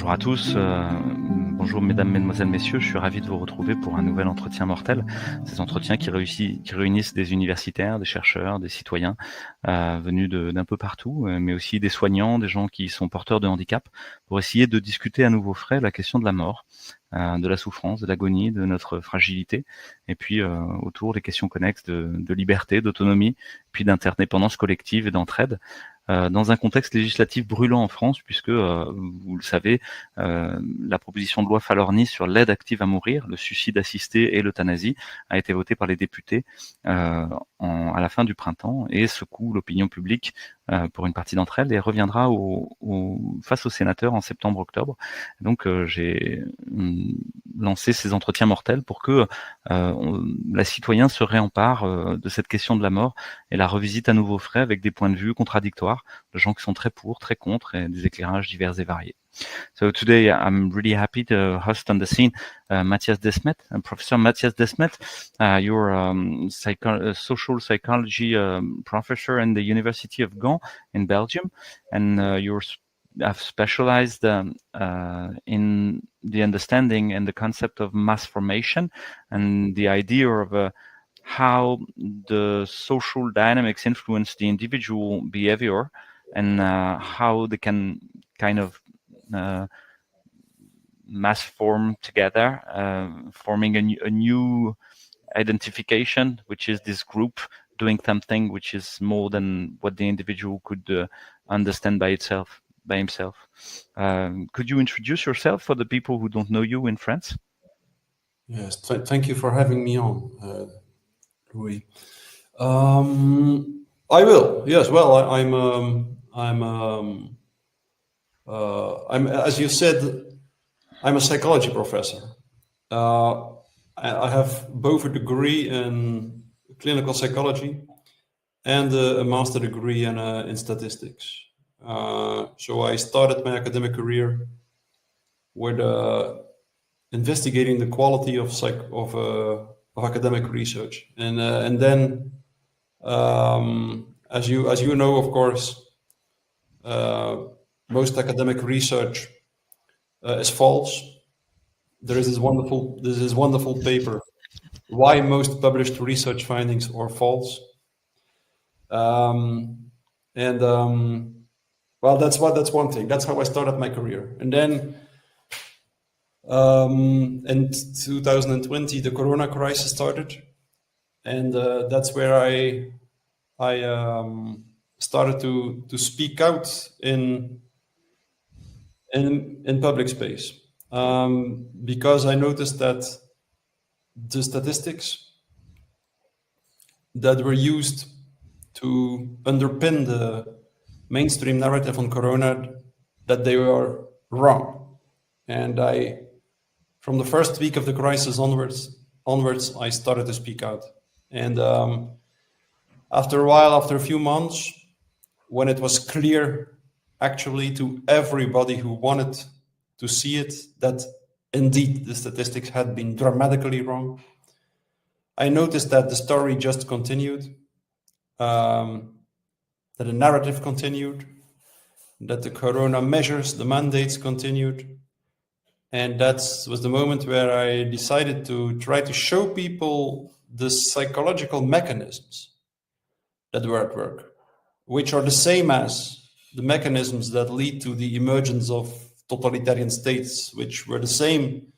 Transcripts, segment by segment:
Bonjour à tous, bonjour mesdames, mesdemoiselles, messieurs, je suis ravi de vous retrouver pour un nouvel entretien mortel. Ces entretiens qui réunissent des universitaires, des chercheurs, des citoyens venus d'un peu partout, mais aussi des soignants, des gens qui sont porteurs de handicap, pour essayer de discuter à nouveau frais la question de la mort, de la souffrance, de l'agonie, de notre fragilité, et puis autour des questions connexes de liberté, d'autonomie, puis d'interdépendance collective et d'entraide, dans un contexte législatif brûlant en France, puisque, vous le savez, la proposition de loi Falorni sur l'aide active à mourir, le suicide assisté et l'euthanasie a été votée par les députés à la fin du printemps et secoue l'opinion publique pour une partie d'entre elles et reviendra face aux sénateurs en septembre-octobre. Donc j'ai lancé ces entretiens mortels pour que la citoyenne se réempare de cette question de la mort et la revisite à nouveau frais avec des points de vue contradictoires, de gens qui sont très pour, très contre et des éclairages divers et variés. So today I'm really happy to host on the scene Mattias Desmet, Professor Mattias Desmet. You're social psychology professor in the University of Gand in Belgium, and have specialized in the understanding and the concept of mass formation and the idea of how the social dynamics influence the individual behavior and how they can kind of mass form together, forming a new identification, which is this group doing something which is more than what the individual could understand by himself. Could you introduce yourself for the people who don't know you in France? Yes, thank you for having me on, Louis. I will. Yes. Well, I'm as you said, I'm a psychology professor. I have both a degree in clinical psychology and a master degree in statistics. So I started my academic career with investigating the quality of academic research, and then, as you know, of course, most academic research is false. There is this wonderful paper, "Why Most Published Research Findings Are False," well, that's one thing. That's how I started my career, and then in 2020, the Corona crisis started, and that's where I started to speak out in public space, because I noticed that the statistics that were used to underpin the mainstream narrative on Corona, that they were wrong. And from the first week of the crisis onwards, I started to speak out. And after a few months, when it was clear actually to everybody who wanted to see it, that indeed the statistics had been dramatically wrong, I noticed that the story just continued, that the narrative continued, that the Corona measures, the mandates continued. And that was the moment where I decided to try to show people the psychological mechanisms that were at work, which are the same as the mechanisms that lead to the emergence of totalitarian states, which were the same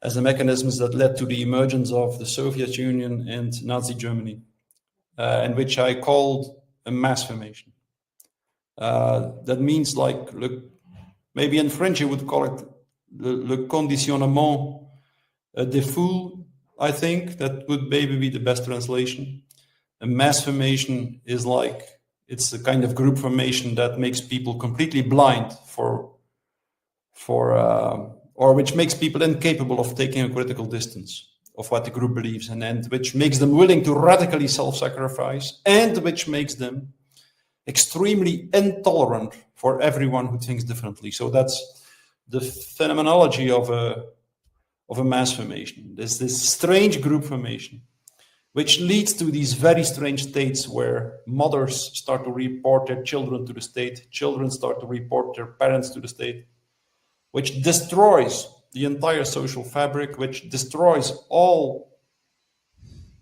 as the mechanisms that led to the emergence of the Soviet Union and Nazi Germany, and which I called a mass formation. That means, like, maybe in French you would call it le conditionnement des foules. I think that would maybe be the best translation. A mass formation is like, it's a kind of group formation that makes people completely blind or which makes people incapable of taking a critical distance of what the group believes, and which makes them willing to radically self-sacrifice, and which makes them extremely intolerant for everyone who thinks differently. So that's the phenomenology of a mass formation. There's this strange group formation, which leads to these very strange states where mothers start to report their children to the state, children start to report their parents to the state, which destroys the entire social fabric, which destroys all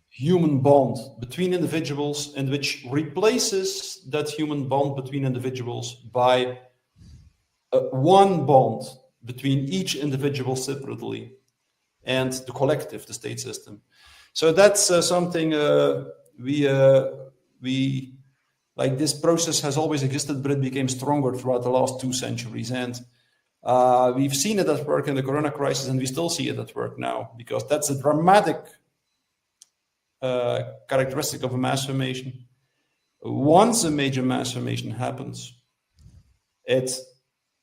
human bond between individuals, and which replaces that human bond between individuals by one bond between each individual separately and the collective, the state system. So that's something we like. This process has always existed, but it became stronger throughout the last 2 centuries. And we've seen it at work in the Corona crisis, and we still see it at work now, because that's a dramatic characteristic of a mass formation. Once a major mass formation happens, it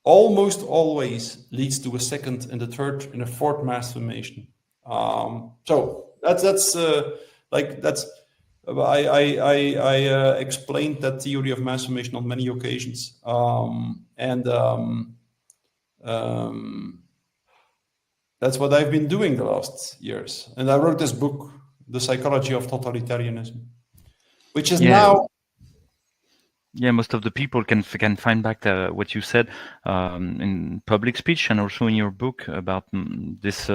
almost always leads to a second and a third and a fourth mass formation. So that's I explained that theory of mass formation on many occasions, that's what I've been doing the last years. And I wrote this book, The Psychology of Totalitarianism, which is now. Yeah, most of the people can find back what you said in public speech and also in your book about this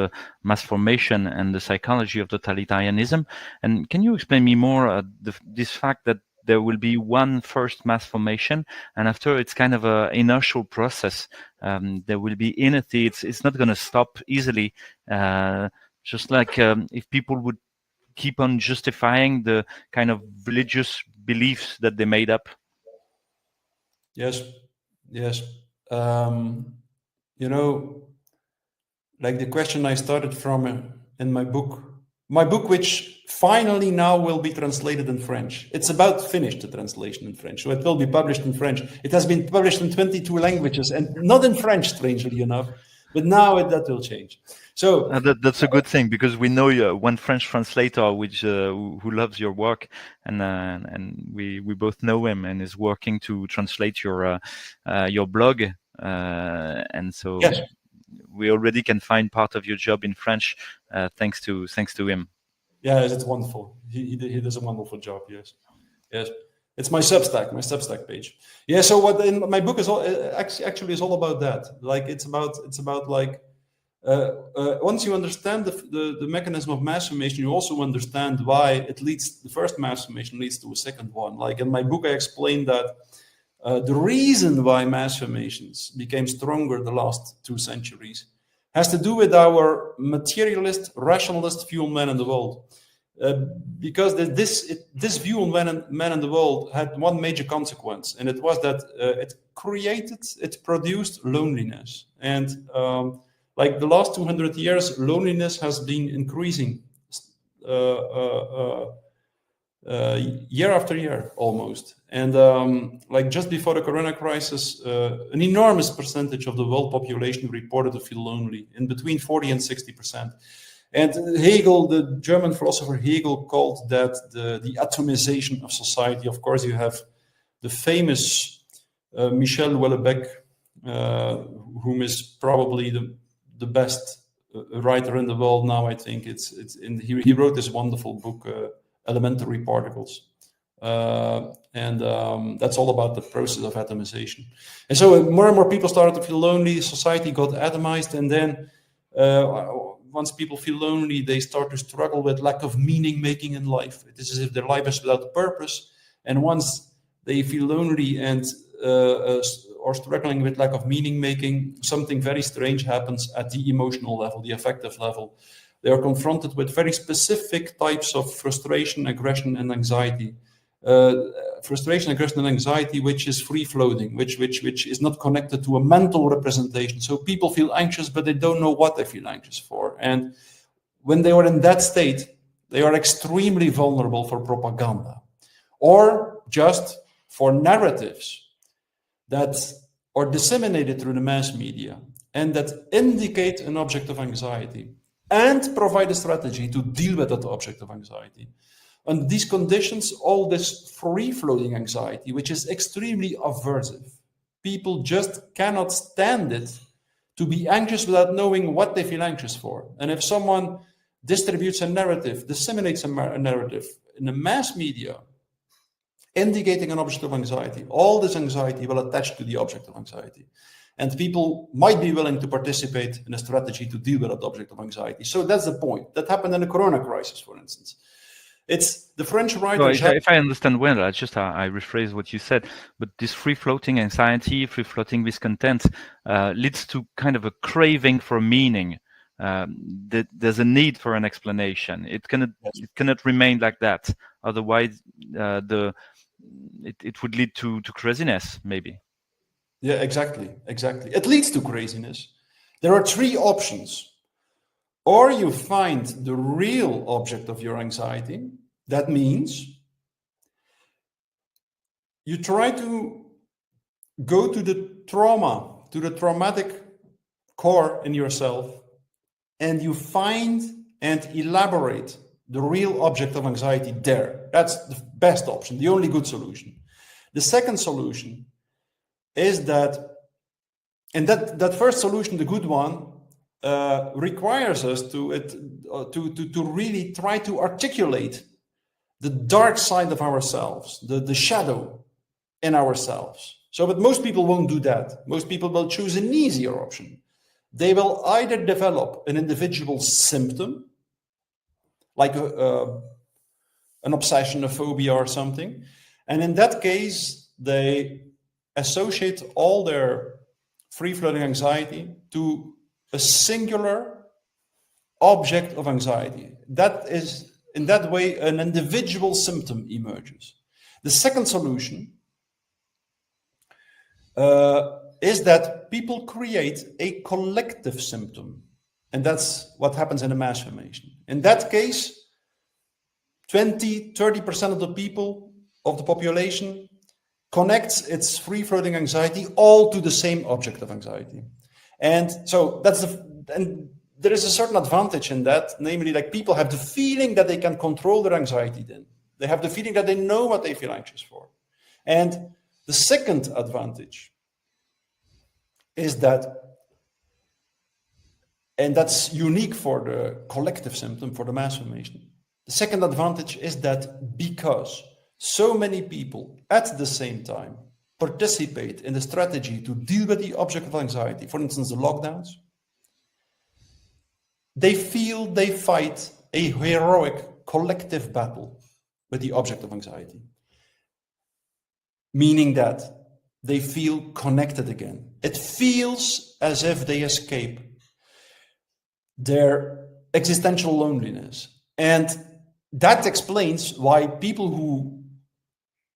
mass formation and the psychology of totalitarianism. And can you explain me more this fact that there will be one first mass formation, and after it's kind of a inertial process. There will be inertia. It's not going to stop easily. Just like if people would keep on justifying the kind of religious beliefs that they made up. Yes. You know, like the question I started from in my book, which finally now will be translated in French. It's about finished, the translation in French. So it will be published in French. It has been published in 22 languages and not in French, strangely enough. But now that will change. So that's a good thing, because we know one French translator who loves your work, and we both know him, and is working to translate your blog, and so yes. We already can find part of your job in French thanks to him. Yeah, it's wonderful. He does a wonderful job. Yes. It's my Substack page. Yeah. So what in my book is actually is all about that. Like it's about like once you understand the mechanism of mass formation, you also understand why the first mass formation leads to a second one. Like in my book, I explained that the reason why mass formations became stronger the last 2 centuries has to do with our materialist, rationalist view on man in the world. Because this view on man in the world had one major consequence, and it was that it produced loneliness. And like the last 200 years, loneliness has been increasing year after year almost. And like just before the Corona crisis, an enormous percentage of the world population reported to feel lonely, in between 40 and 60%. And Hegel, the German philosopher Hegel, called that the atomization of society. Of course, you have the famous Michel Houellebecq, whom is probably the best writer in the world now. I think he wrote this wonderful book, Elementary Particles, and that's all about the process of atomization. And so more and more people started to feel lonely. Society got atomized, and then once people feel lonely, they start to struggle with lack of meaning making in life. It is as if their life is without purpose. And once they feel lonely and or struggling with lack of meaning making, something very strange happens at the emotional level, the affective level. They are confronted with very specific types of frustration, aggression, and anxiety. Frustration, aggression, and anxiety, which is free-floating, which is not connected to a mental representation. So people feel anxious, but they don't know what they feel anxious for. And when they are in that state, they are extremely vulnerable for propaganda, or just for narratives that are disseminated through the mass media and that indicate an object of anxiety and provide a strategy to deal with that object of anxiety. Under these conditions, all this free-floating anxiety, which is extremely aversive, people just cannot stand it to be anxious without knowing what they feel anxious for. And if someone distributes a narrative, disseminates a narrative in the mass media, indicating an object of anxiety, all this anxiety will attach to the object of anxiety. And people might be willing to participate in a strategy to deal with that object of anxiety. So that's the point. That happened in the Corona crisis, for instance. It's the French writers. No, if I understand well, I rephrase what you said. But this free-floating anxiety, free-floating discontent, leads to kind of a craving for meaning. That there's a need for an explanation. It cannot remain like that. Otherwise, it would lead to craziness, maybe. Yeah, exactly. It leads to craziness. There are three options. Or you find the real object of your anxiety. That means you try to go to the trauma, to the traumatic core in yourself, and you find and elaborate the real object of anxiety there. That's the best option, the only good solution. The second solution is that, and that first solution, the good one, requires us to really try to articulate the dark side of ourselves, the shadow in ourselves. So, but most people won't do that. Most people will choose an easier option. They will either develop an individual symptom, like an obsession, a phobia or something. And in that case, they associate all their free-floating anxiety to a singular object of anxiety. That is, in that way, an individual symptom emerges. The second solution is that people create a collective symptom. And that's what happens in a mass formation. In that case, 20-30% of the people, of the population, connects its free-floating anxiety all to the same object of anxiety. And so and there is a certain advantage in that, namely, like, people have the feeling that they can control their anxiety then. They have the feeling that they know what they feel anxious for. And the second advantage is that, and that's unique for the collective symptom, for the mass formation. The second advantage is that because so many people at the same time participate in the strategy to deal with the object of anxiety, for instance, the lockdowns, they feel they fight a heroic collective battle with the object of anxiety, meaning that they feel connected again. It feels as if they escape their existential loneliness. And that explains why people who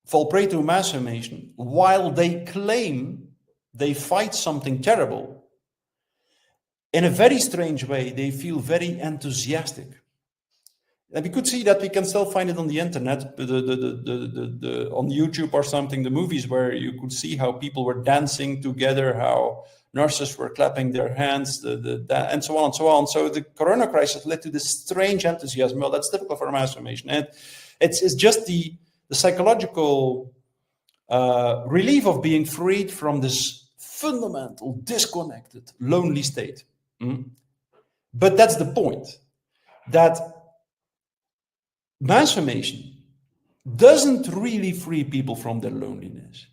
fall prey to mass formation, while they claim they fight something terrible, in a very strange way, they feel very enthusiastic. And we could see that, we can still find it on the internet, on YouTube or something, the movies where you could see how people were dancing together, how nurses were clapping their hands, and so on and so on. So the Corona crisis led to this strange enthusiasm. Well, that's typical for mass formation. And it's just the psychological relief of being freed from this fundamental, disconnected, lonely state. But that's the point, that mass formation doesn't really free people from their loneliness.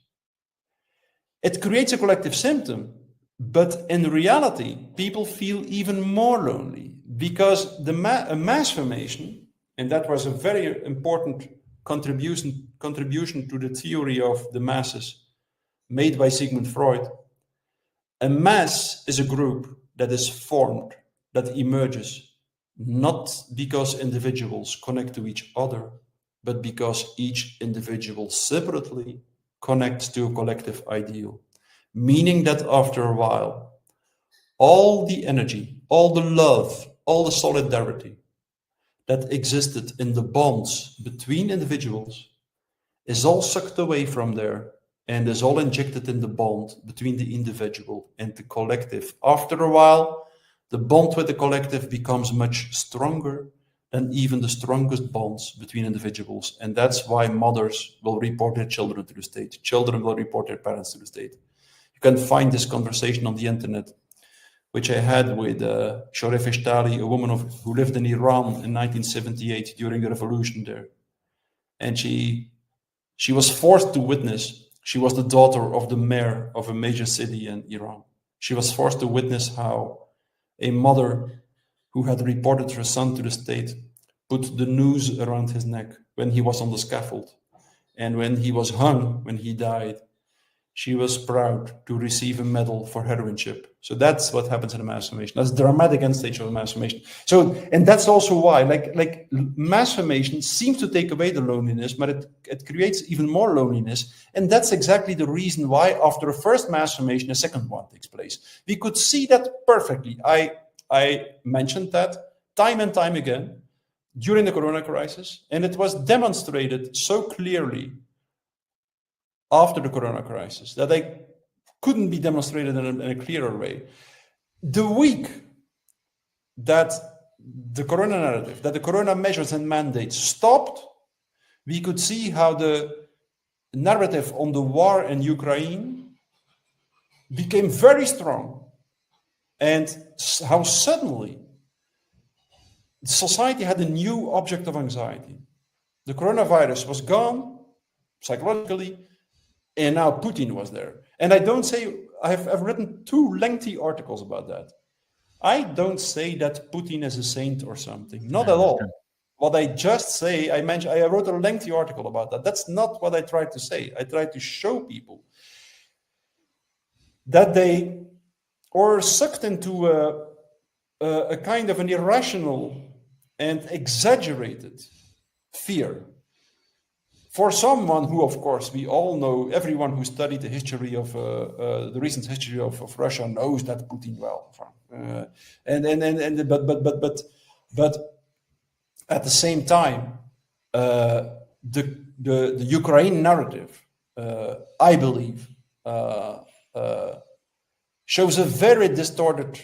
It creates a collective symptom, but in reality, people feel even more lonely, because a mass formation, and that was a very important contribution to the theory of the masses made by Sigmund Freud. A mass is a group that is formed, that emerges, not because individuals connect to each other, but because each individual separately connects to a collective ideal. Meaning that after a while, all the energy, all the love, all the solidarity that existed in the bonds between individuals is all sucked away from there and is all injected in the bond between the individual and the collective. After a while, the bond with the collective becomes much stronger than even the strongest bonds between individuals. And that's why mothers will report their children to the state. Children will report their parents to the state. You can find this conversation on the internet, which I had with Shoref Eshtari, a woman who lived in Iran in 1978 during the revolution there. And she was forced to witness. She was the daughter of the mayor of a major city in Iran. She was forced to witness how a mother who had reported her son to the state put the noose around his neck when he was on the scaffold. And when he was hung, when he died, she was proud to receive a medal for heroineship. So that's what happens in a mass formation. That's the dramatic end stage of a mass formation. So, and that's also why, like mass formation seems to take away the loneliness, but it creates even more loneliness. And that's exactly the reason why after a first mass formation, a second one takes place. We could see that perfectly. I mentioned that time and time again during the Corona crisis, and it was demonstrated so clearly after the Corona crisis that they couldn't be demonstrated in a clearer way. The week that the Corona narrative, that the Corona measures and mandates stopped, we could see how the narrative on the war in Ukraine became very strong, and how suddenly society had a new object of anxiety. The coronavirus was gone psychologically, and now Putin was there. And I don't say, I've written 2 lengthy articles about that. I don't say that Putin is a saint or something, not at all. What I just say, I wrote a lengthy article about that. That's not what I tried to say. I tried to show people that they are sucked into a kind of an irrational and exaggerated fear. For someone who, of course, we all know, everyone who studied the history of the recent history of Russia knows that Putin well. But at the same time, the Ukraine narrative, I believe, shows a very distorted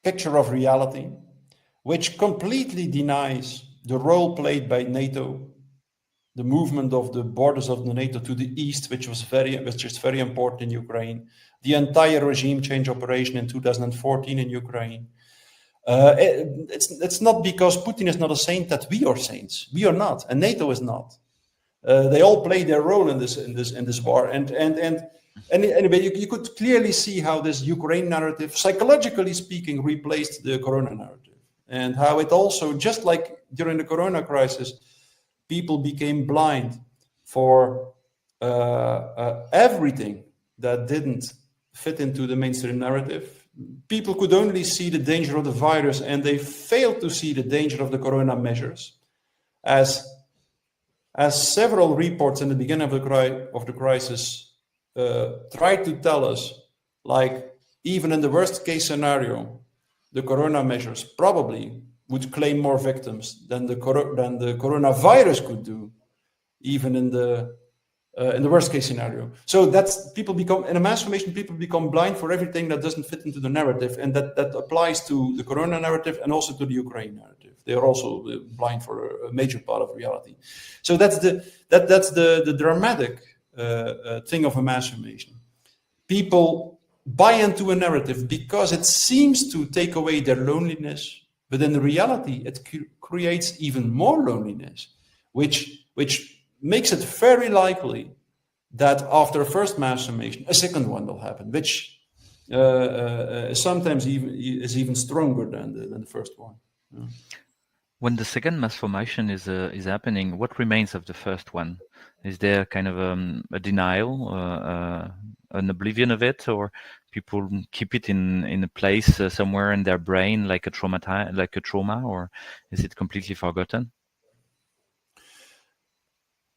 picture of reality, which completely denies the role played by NATO, the movement of the borders of the NATO to the east, which is very important in Ukraine, the entire regime change operation in 2014 in Ukraine. It's not because Putin is not a saint that we are saints. We are not, and NATO is not. They all play their role in this war, and anyway, you could clearly see how this Ukraine narrative, psychologically speaking, replaced the Corona narrative, and how it also, just like during the Corona crisis, people became blind for everything that didn't fit into the mainstream narrative. People could only see the danger of the virus, and they failed to see the danger of the Corona measures. As several reports in the beginning of the crisis tried to tell us, like, even in the worst case scenario, the Corona measures probably would claim more victims than the coronavirus could do, even in the worst case scenario. So that's, people become, in a mass formation, people become blind for everything that doesn't fit into the narrative, and that applies to the Corona narrative and also to the Ukraine narrative. They are also blind for a major part of reality. So that's the dramatic thing of a mass formation. People buy into a narrative because it seems to take away their loneliness, but in reality, it creates even more loneliness, which makes it very likely that after a first mass formation, a second one will happen, which sometimes is even stronger than the first one. Yeah. When the second mass formation is happening, what remains of the first one? Is there kind of a denial, an oblivion of it, or people keep it in a place somewhere in their brain, like a trauma, or is it completely forgotten?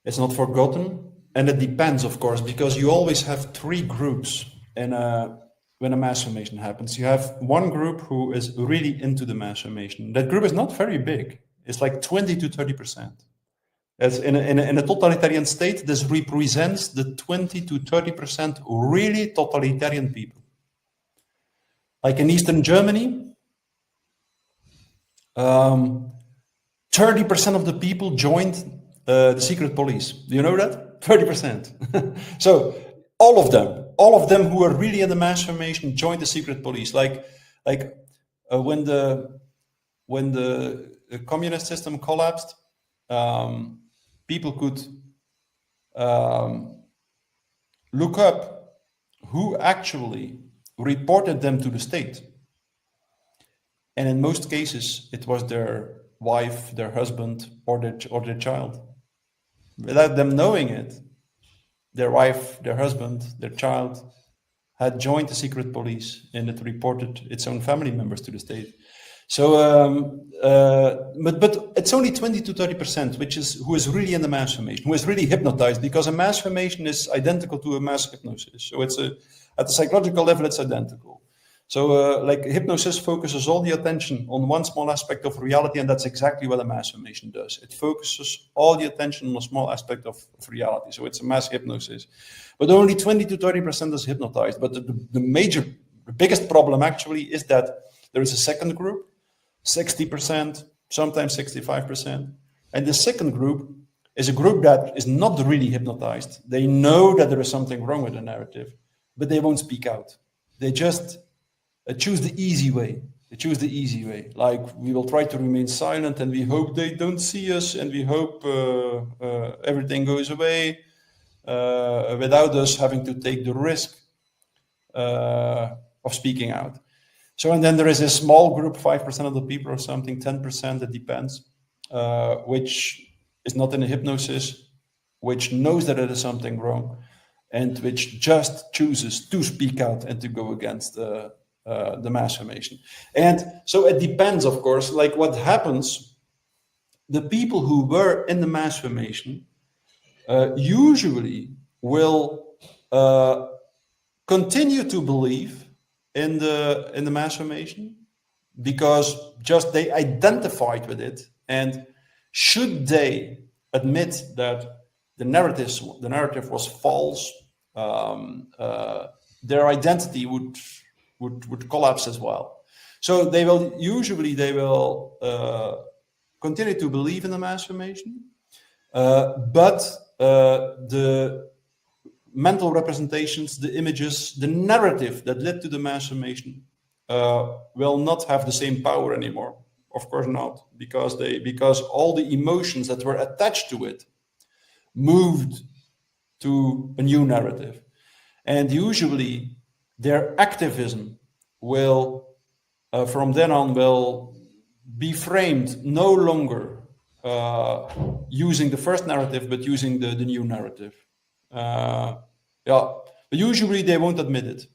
It's not forgotten, and it depends, of course, because you always have 3 groups when a mass formation happens. You have one group who is really into the mass formation. That group is not very big. It's like 20 to 30%. As in a totalitarian state, this represents the 20 to 30% really totalitarian people. Like in Eastern Germany, 30% of the people joined the secret police. Do you know that? 30%. So all of them who are really in the mass formation joined the secret police. When the communist system collapsed, people could look up who actually reported them to the state. And in most cases, it was their wife, their husband, or their child. Without them knowing it, their wife, their husband, their child had joined the secret police, and it reported its own family members to the state. So, but it's only 20 to 30%, which is who is really in the mass formation, who is really hypnotized, because a mass formation is identical to a mass hypnosis. So it's at the psychological level, it's identical. So like hypnosis focuses all the attention on one small aspect of reality, and that's exactly what a mass formation does. It focuses all the attention on a small aspect of reality. So it's a mass hypnosis. But only 20 to 30% is hypnotized. But the biggest problem actually is that there is a second group, 60%, sometimes 65%. And the second group is a group that is not really hypnotized. They know that there is something wrong with the narrative, but they won't speak out. They just choose the easy way. They choose the easy way. Like, we will try to remain silent, and we hope they don't see us, and we hope everything goes away without us having to take the risk of speaking out. So, and then there is a small group, 5% of the people or something, 10%, it depends, which is not in a hypnosis, which knows that there is something wrong, and which just chooses to speak out and to go against the mass formation. And so it depends, of course, like what happens. The people who were in the mass formation usually will continue to believe in the mass formation, because just they identified with it, and should they admit that the narrative was false, their identity would collapse as well. So they will continue to believe in the mass formation, but the mental representations, the images, the narrative that led to the mass formation will not have the same power anymore. Of course not, because all the emotions that were attached to it moved to a new narrative. And usually their activism will, from then on, will be framed no longer using the first narrative, but using the new narrative. But usually they won't admit it.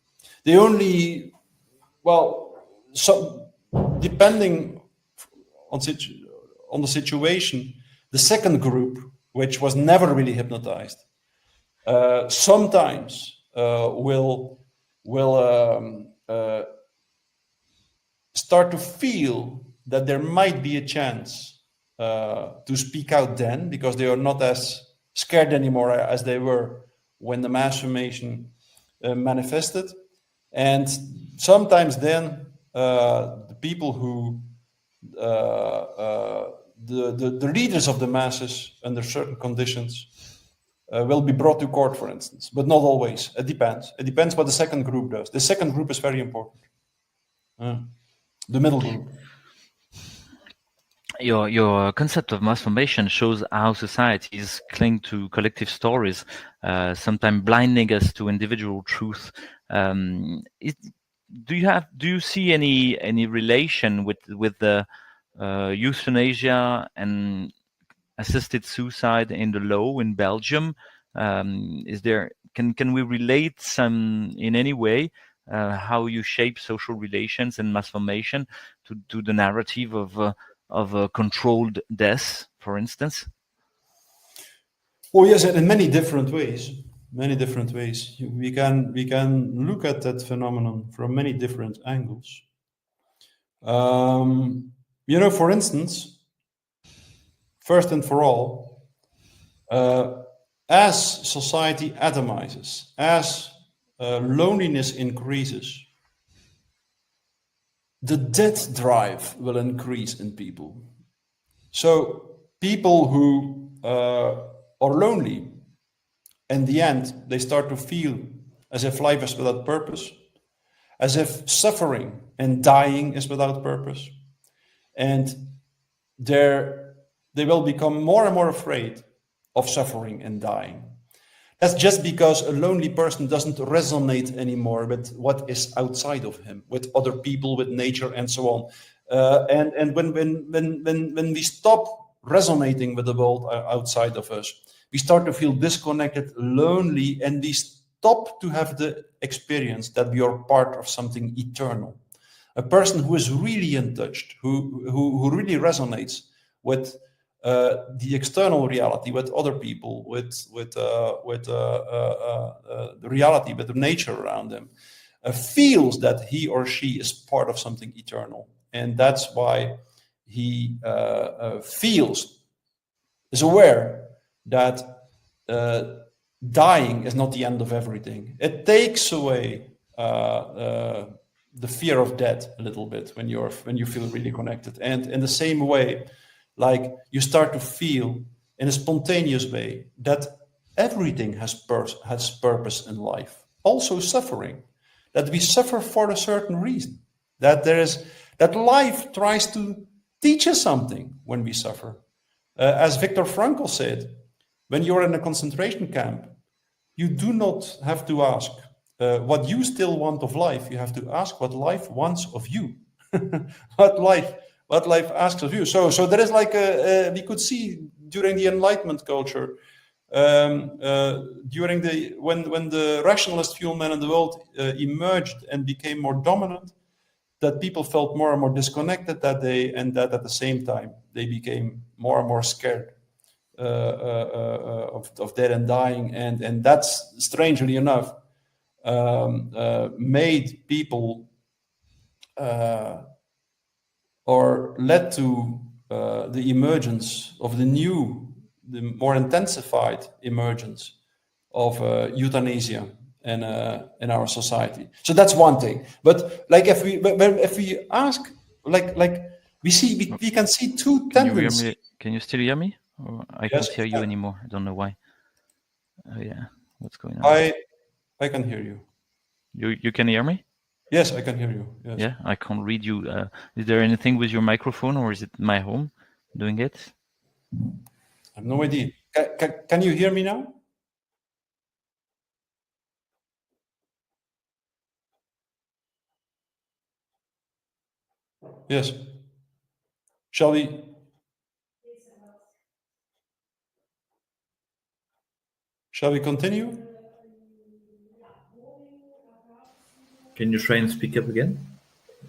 They only, depending on the situation, the second group, which was never really hypnotized, sometimes will start to feel that there might be a chance to speak out then, because they are not as scared anymore as they were when the mass formation manifested. And sometimes then the people who the leaders of the masses under certain conditions will be brought to court, for instance, but not always. It depends. It depends what the second group does. The second group is very important. The middle group. Your concept of mass formation shows how societies cling to collective stories, sometimes blinding us to individual truth. Do you see any relation with the euthanasia and assisted suicide in the law in Belgium? Can we relate in any way how you shape social relations and mass formation to the narrative of a controlled death, for instance? Oh yes, in many different ways. Many different ways. We can look at that phenomenon from many different angles. For instance, first and for all, as society atomizes, as loneliness increases, the death drive will increase in people. So people who are lonely, in the end, they start to feel as if life is without purpose, as if suffering and dying is without purpose. And they will become more and more afraid of suffering and dying. That's just because a lonely person doesn't resonate anymore with what is outside of him, with other people, with nature, and so on. And when we stop resonating with the world outside of us, we start to feel disconnected, lonely, and we stop to have the experience that we are part of something eternal. A person who is really in touch, who really resonates with the external reality, with other people, with the reality, with the nature around them, feels that he or she is part of something eternal, and that's why he is aware that dying is not the end of everything. It takes away the fear of death a little bit when you feel really connected, and in the same way, like you start to feel in a spontaneous way that everything has purpose in life, also suffering, that we suffer for a certain reason, that life tries to teach us something when we suffer. As Viktor Frankl said, when you're in a concentration camp, you do not have to ask what you still want of life. You have to ask what life wants of you. what life asks of you. So there is like we could see during the Enlightenment culture, during when the rationalist few men in the world emerged and became more dominant, that people felt more and more disconnected that day, and that at the same time they became more and more scared of death and dying, and that's strangely enough made people or led to the emergence of the more intensified emergence of euthanasia in our society. So that's one thing. But like if we ask, like we can see two tendencies. Can you still hear me? Or I can't hear you anymore. I don't know why. Oh yeah, what's going on? I can hear you. You can hear me? Yes, I can hear you. Yes. Yeah, I can't read you. Is there anything with your microphone, or is it my home doing it? I have no idea. Can you hear me now? Yes. Shall we? Shall we continue? Can you try and speak up again?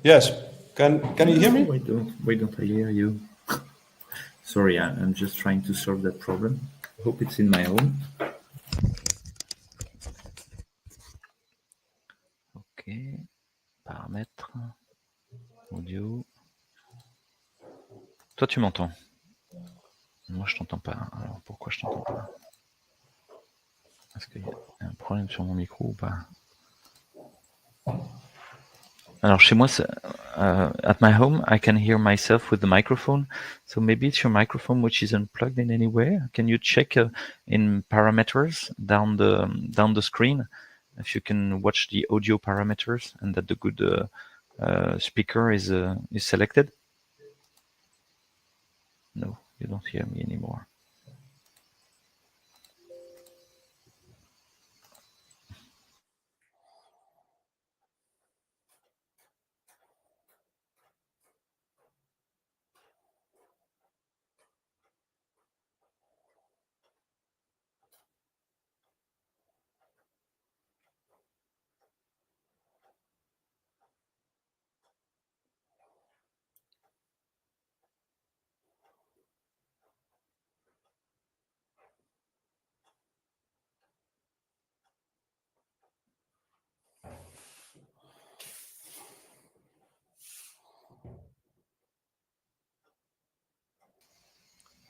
Yes. Can you hear me? Why don't I hear you? Sorry, I'm just trying to solve that problem. Hope it's in my home. Ok. Paramètres. Audio. Toi, tu m'entends? Moi, je t'entends pas. Alors, pourquoi je t'entends pas? Est-ce qu'il y a un problème sur mon micro ou pas? Alors, chez moi, at my home, I can hear myself with the microphone. So maybe it's your microphone which is unplugged in any way. Can you check in parameters down the screen if you can watch the audio parameters and that the good speaker is selected? No, you don't hear me anymore.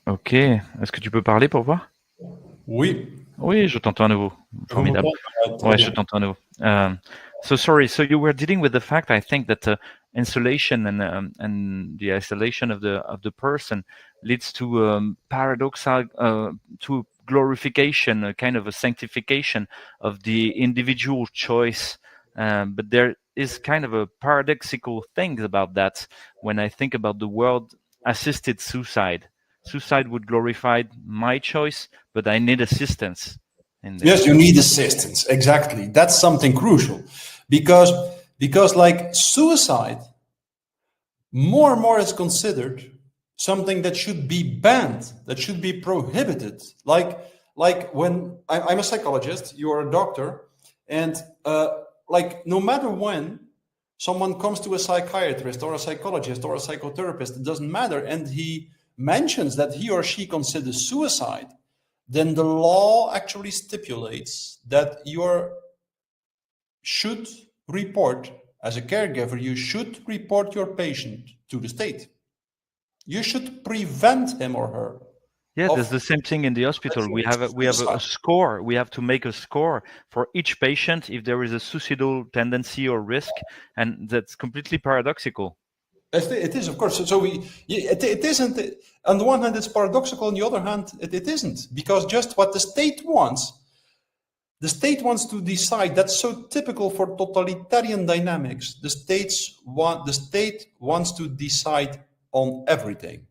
Ok, est-ce que tu peux parler pour voir? Oui. Oui, je t'entends à nouveau. Formidable. Ouais, je t'entends à nouveau. So sorry. So you were dealing with the fact, I think, that insulation and the isolation of the person leads to paradoxal, to glorification, a kind of a sanctification of the individual choice. But there is kind of a paradoxical thing about that when I think about the world-assisted suicide. Suicide would glorify my choice, but I need assistance. in this. Yes, you need assistance. Exactly. That's something crucial, because like suicide, more and more is considered something that should be banned, that should be prohibited. Like when I'm a psychologist, you're a doctor, and like no matter when someone comes to a psychiatrist or a psychologist or a psychotherapist, it doesn't matter, and he mentions that he or she considers suicide, then the law actually stipulates that you should report, as a caregiver, you should report your patient to the state. You should prevent him or her. Yeah, there's the same thing in the hospital. We have a score. We have to make a score for each patient if there is a suicidal tendency or risk, and that's completely paradoxical. It is, of course. So it isn't. On the one hand, it's paradoxical. On the other hand, it isn't, because just what the state wants to decide. That's so typical for totalitarian dynamics. The state wants to decide on everything.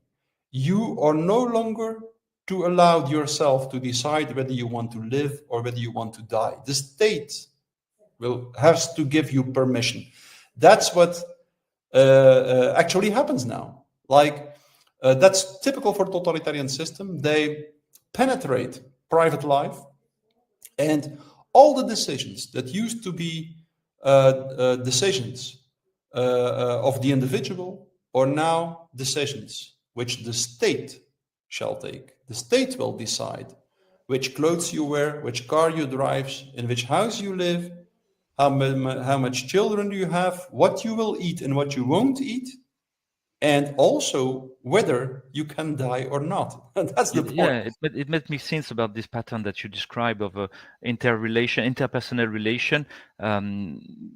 You are no longer to allow yourself to decide whether you want to live or whether you want to die. The state has to give you permission. That's what actually happens now. Like that's typical for totalitarian system. They penetrate private life, and all the decisions that used to be decisions of the individual are now decisions which the state shall take. The state will decide which clothes you wear, which car you drive, in which house you live, how much children you have, what you will eat and what you won't eat, and also whether you can die or not. That's the point. Yeah, it made me think about this pattern that you describe of a interpersonal relation,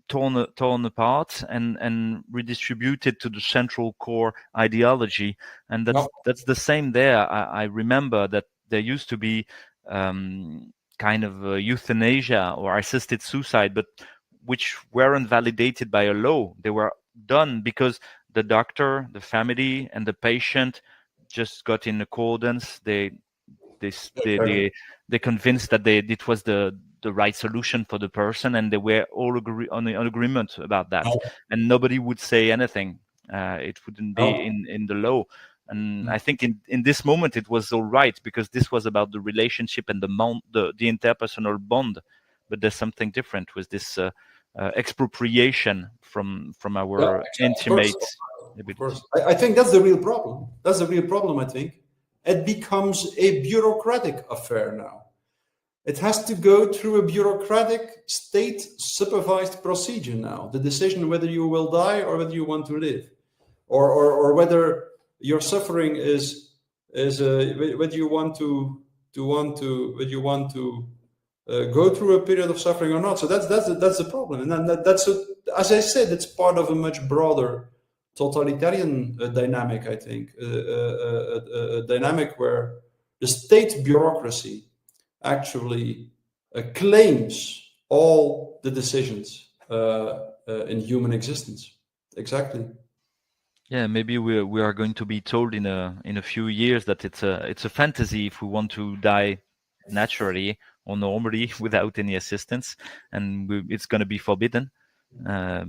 torn apart and redistributed to the central core ideology, and that's the same there. I remember that there used to be kind of euthanasia or assisted suicide, but which weren't validated by a law. They were done because the doctor, the family, and the patient just got in accordance. They convinced that it was the right solution for the person, and they were all on agreement about that. And nobody would say anything. It wouldn't be in the law. And I think in this moment it was all right, because this was about the relationship and the interpersonal bond. But there's something different with this expropriation from our intimates. Of course. I think that's the real problem. That's the real problem, I think. It becomes a bureaucratic affair now. It has to go through a bureaucratic, state-supervised procedure now. The decision whether you will die or whether you want to live, or whether your suffering is whether you want to go through a period of suffering or not. So that's the problem, and that's as I said, it's part of a much broader totalitarian dynamic. I think a dynamic where the state bureaucracy actually claims all the decisions in human existence. Exactly. Yeah, maybe we are going to be told in a few years that it's a fantasy if we want to die naturally or normally without any assistance, and it's going to be forbidden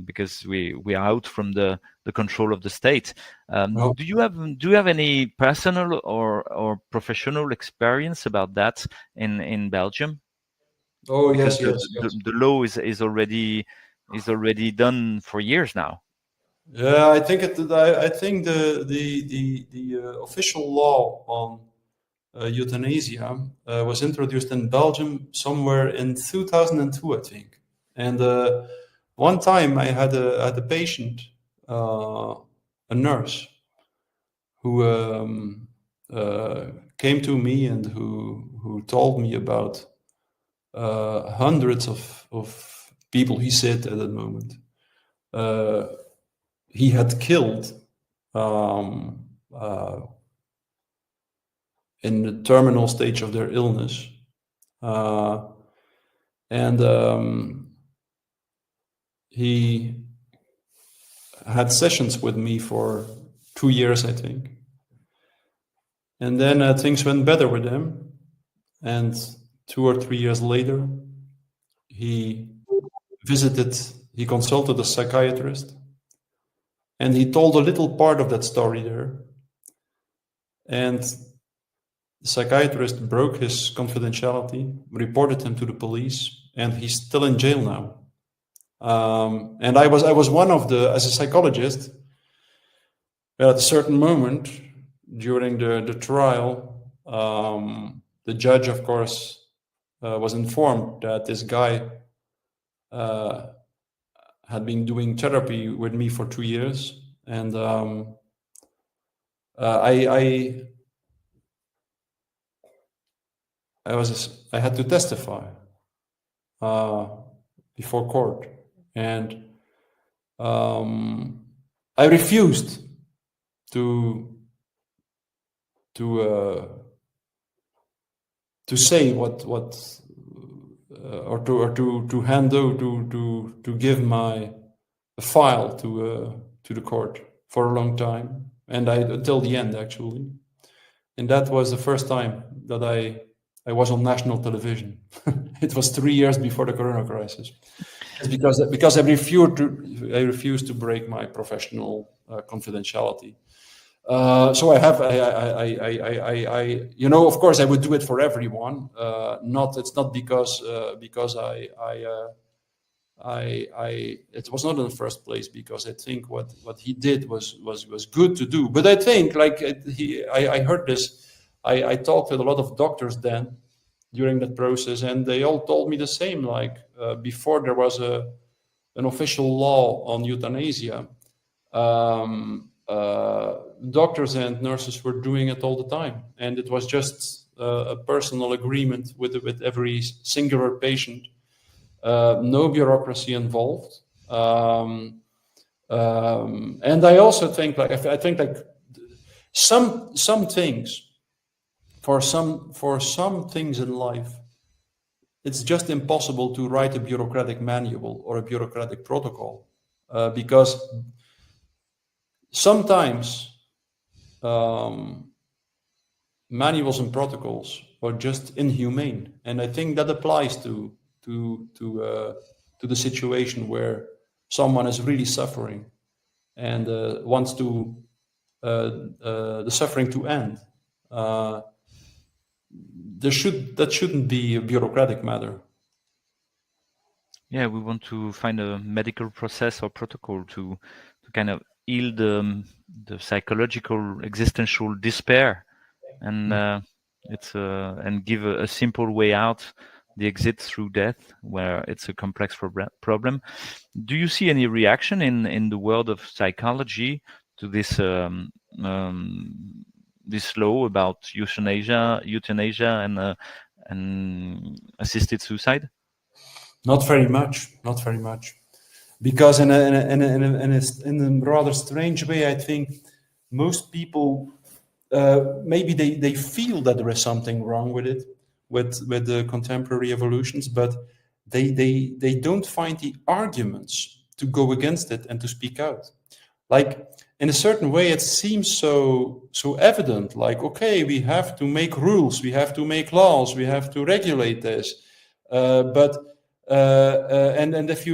because we are out from the control of the state. Do you have any personal or professional experience about that in Belgium? Oh, because yes. The law is already done for years now. Yeah, I think the official law on euthanasia was introduced in Belgium somewhere in 2002, I think. And one time I had a patient, a nurse, who came to me and who told me about hundreds of people, he said at that moment, he had killed in the terminal stage of their illness. He had sessions with me for 2 years, I think. And then things went better with him. And 2 or 3 years later, he consulted a psychiatrist, and he told a little part of that story there. And the psychiatrist broke his confidentiality, reported him to the police, and he's still in jail now. And I was one of as a psychologist, at a certain moment during the trial, the judge, of course, was informed that this guy had been doing therapy with me for 2 years, and I had to testify before court, and I refused to say what or to hand over to give my file to the court for a long time, and until the end actually, and that was the first time that I was on national television. It was 3 years before the Corona crisis. It's because I refused to break my professional confidentiality. So I you know, of course I would do it for everyone. It's not because it was not in the first place because I think what he did was good to do. But I think I heard this. I talked with a lot of doctors then during that process, and they all told me the same. Before there was an official law on euthanasia, doctors and nurses were doing it all the time, and it was just a personal agreement with every singular patient. No bureaucracy involved, and I also think some things. For some things in life, it's just impossible to write a bureaucratic manual or a bureaucratic protocol, because sometimes manuals and protocols are just inhumane, and I think that applies to the situation where someone is really suffering and wants to the suffering to end. That shouldn't be a bureaucratic matter. Yeah, we want to find a medical process or protocol to kind of heal the psychological existential despair, and and give a simple way out, the exit through death, where it's a complex problem. Do you see any reaction in the world of psychology to this this law about euthanasia and assisted suicide? Not very much, because in a rather strange way, I think most people maybe they feel that there is something wrong with it, with the contemporary evolutions, but they don't find the arguments to go against it and to speak out. Like, in a certain way, it seems so evident. Like, okay, we have to make rules, we have to make laws, we have to regulate this, but if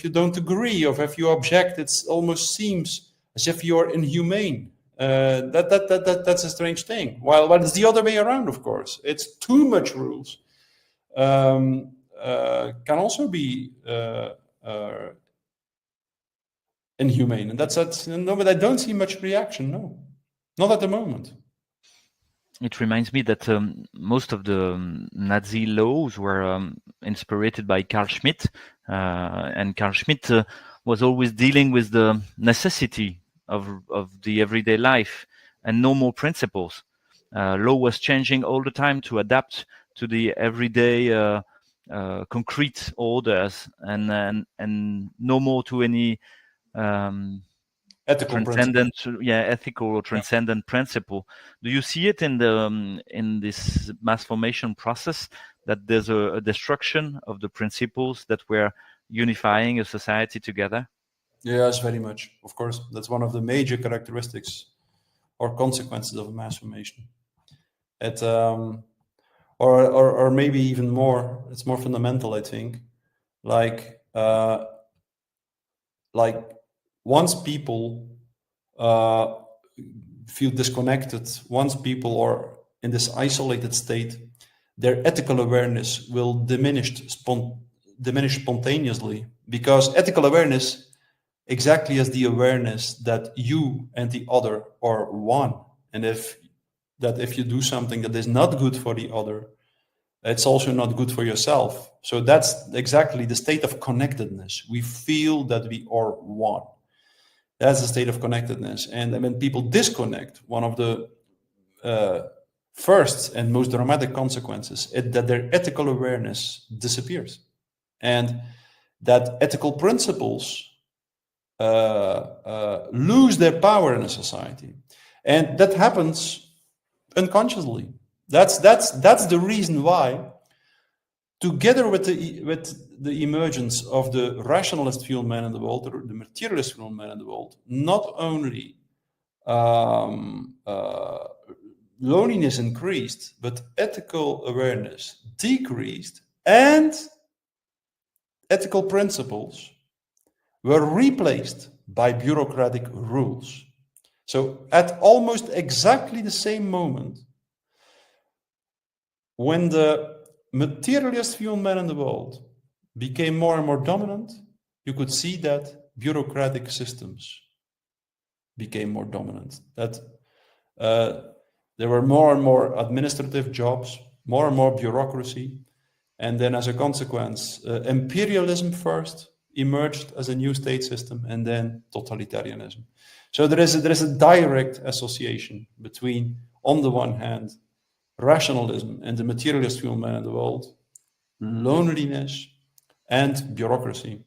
you don't agree or if you object, it almost seems as if you're inhumane. That's a strange thing. While it's the other way around, of course. It's too much rules. Can also be inhumane, and that's no. But I don't see much reaction. No, not at the moment. It reminds me that most of the Nazi laws were inspired by Carl Schmitt, and Carl Schmitt was always dealing with the necessity of the everyday life and normal principles. Law was changing all the time to adapt to the everyday concrete orders and no more to any ethical ethical or transcendent principle. Do you see it in this mass formation process, that there's a destruction of the principles that were unifying a society together? Yes, very much. Of course, that's one of the major characteristics or consequences of mass formation. or maybe even more. It's more fundamental, I think. Like once people feel disconnected, once people are in this isolated state, their ethical awareness will diminish spontaneously, because ethical awareness, exactly as the awareness that you and the other are one, and if you do something that is not good for the other, it's also not good for yourself. So that's exactly the state of connectedness. We feel that we are one. That's the state of connectedness. And when people disconnect, one of the first and most dramatic consequences is that their ethical awareness disappears, and that ethical principles lose their power in a society, and that happens unconsciously. That's the reason why, together with the emergence of the rationalist fueled man in the world, or the materialist fueled man in the world, not only loneliness increased, but ethical awareness decreased, and ethical principles were replaced by bureaucratic rules. So at almost exactly the same moment, when the materialist fueled man in the world became more and more dominant, you could see that bureaucratic systems became more dominant. That there were more and more administrative jobs, more and more bureaucracy, and then as a consequence, imperialism first emerged as a new state system, and then totalitarianism. So there is a direct association between, on the one hand, rationalism and the materialist fueled man in the world, loneliness, and bureaucracy.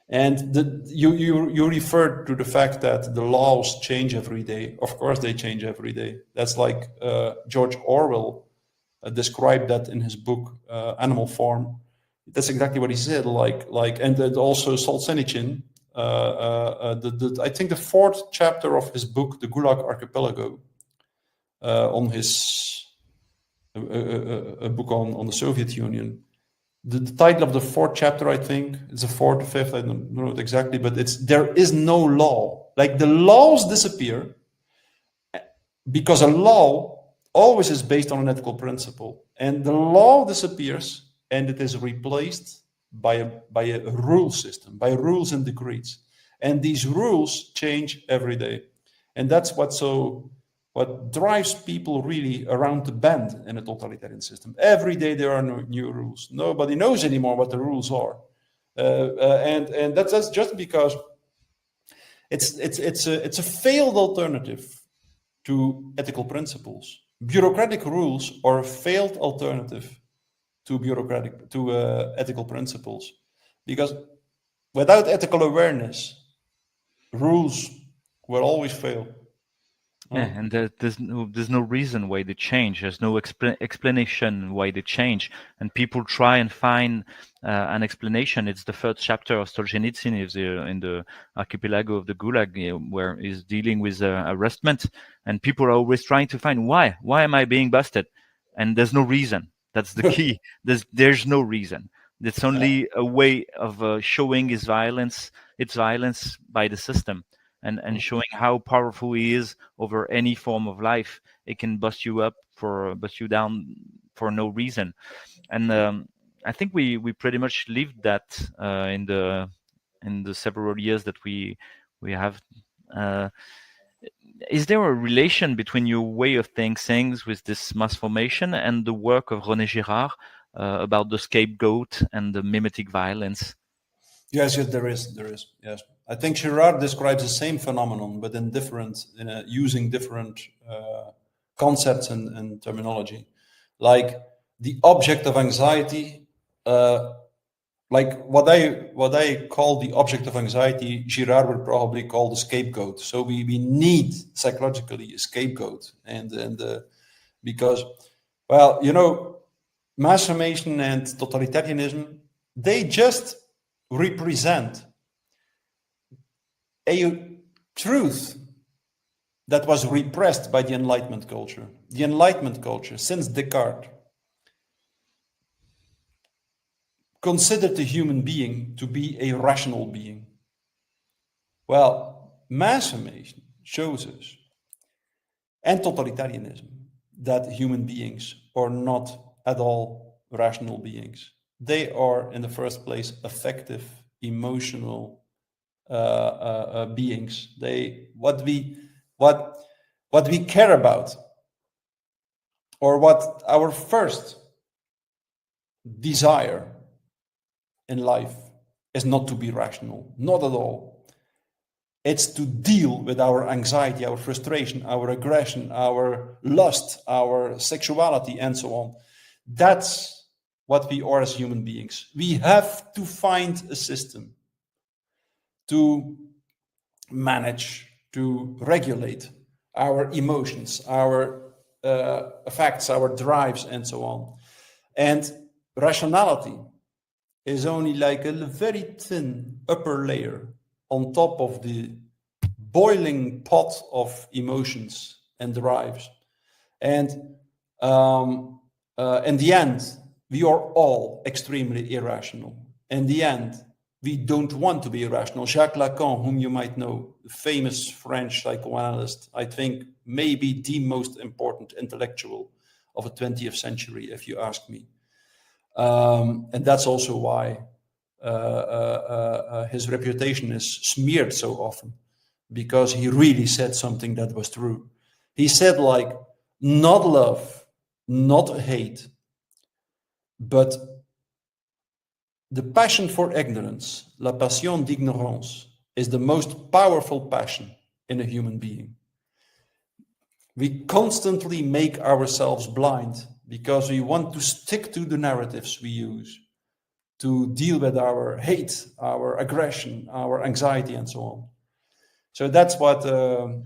And you referred to the fact that the laws change every day. Of course, they change every day. That's like George Orwell described that in his book Animal Farm. That's exactly what he said. And then also Solzhenitsyn. I think the 4th chapter of his book, The Gulag Archipelago, on his a book on the Soviet Union. The title of the 4th chapter, I think, it's the 4th or 5th, I don't know it exactly, but it's "There is no law." Like the laws disappear because a law always is based on an ethical principle, and the law disappears and it is replaced by a rule system, by rules and decrees. And these rules change every day. And that's what drives people really around the bend in a totalitarian system. Every day there are new rules. Nobody knows anymore what the rules are, and that's just because it's a failed alternative to ethical principles. Bureaucratic rules are a failed alternative to ethical principles, because without ethical awareness, rules will always fail. Yeah, and there's no reason why they change. There's no explanation why they change, and people try and find an explanation. It's the 3rd chapter of Solzhenitsyn in the archipelago of the Gulag, where he's dealing with arrestment, and people are always trying to find why am I being busted, and there's no reason. That's the key. There's no reason. It's only a way of showing its violence by the system. And showing how powerful he is over any form of life. It can bust you down for no reason. And I think we pretty much lived that in the several years that we have. Is there a relation between your way of thinking things with this mass formation and the work of René Girard about the scapegoat and the mimetic violence? Yes, there is. Yes, I think Girard describes the same phenomenon, but using different concepts and terminology. Like the object of anxiety, like what I call the object of anxiety, Girard would probably call the scapegoat. So we need psychologically a scapegoat, and because, well, mass formation and totalitarianism, they just represent a truth that was repressed by the Enlightenment culture. The Enlightenment culture, since Descartes, considered the human being to be a rational being. Well, mass formation shows us, and totalitarianism, that human beings are not at all rational beings. They are, in the first place, affective, emotional beings. What we care about, or what our first desire in life is not to be rational, not at all. It's to deal with our anxiety, our frustration, our aggression, our lust, our sexuality, and so on. That's what we are as human beings. We have to find a system to manage, to regulate our emotions, our affects, our drives, and so on. And rationality is only like a very thin upper layer on top of the boiling pot of emotions and drives. And in the end, we are all extremely irrational. In the end, we don't want to be irrational. Jacques Lacan, whom you might know, the famous French psychoanalyst, I think maybe the most important intellectual of the 20th century, if you ask me. And that's also why his reputation is smeared so often, because he really said something that was true. He said, like, not love, not hate, but the passion for ignorance, la passion d'ignorance, is the most powerful passion in a human being. We constantly make ourselves blind because we want to stick to the narratives we use to deal with our hate, our aggression, our anxiety, and so on. So that's what the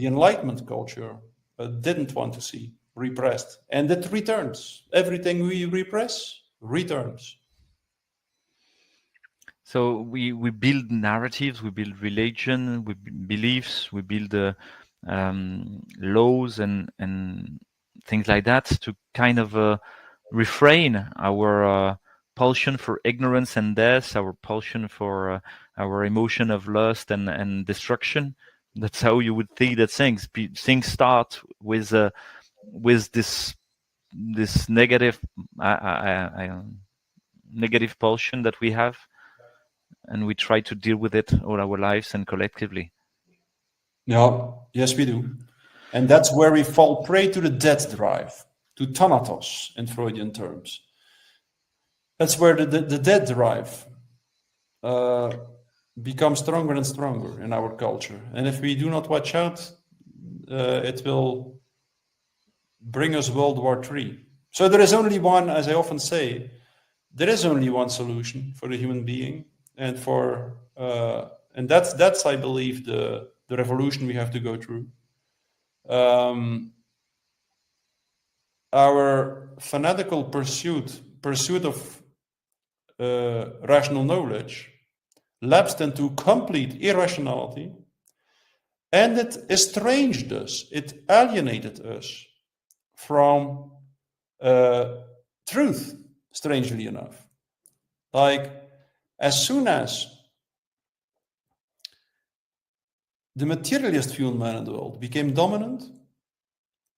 Enlightenment culture didn't want to see repressed. And it returns. Everything we repress returns. So we build narratives, we build religion, we build beliefs, we build laws and things like that to kind of refrain our pulsion for ignorance and death, our pulsion for our emotion of lust and destruction. That's how you would think that things start with this negative negative pulsion that we have, and we try to deal with it all our lives and collectively. Yeah, yes, we do. And that's where we fall prey to the death drive, to thanatos in Freudian terms. That's where the death drive becomes stronger and stronger in our culture. And if we do not watch out, it will bring us World War III. So there is only one, as I often say, there is only one solution for the human being, and that's I believe the revolution we have to go through. Our fanatical pursuit of rational knowledge lapsed into complete irrationality, and it estranged us, it alienated us from truth, strangely enough. Like, as soon as the materialist view of man in the world became dominant,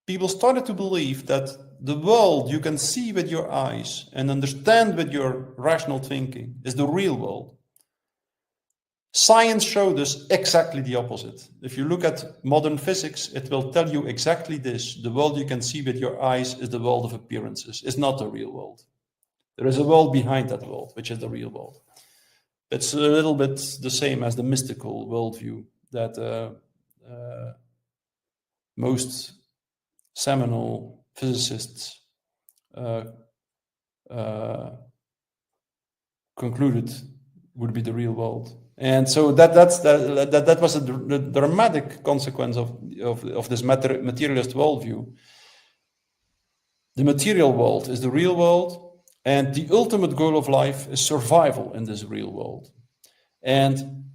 people started to believe that the world you can see with your eyes and understand with your rational thinking is the real world. Science showed us exactly the opposite. If you look at modern physics, it will tell you exactly this. The world you can see with your eyes is the world of appearances. It's not the real world. There is a world behind that world, which is the real world. It's a little bit the same as the mystical worldview that most seminal physicists concluded would be the real world. And so that was a dramatic consequence of this materialist worldview. The material world is the real world, and the ultimate goal of life is survival in this real world. And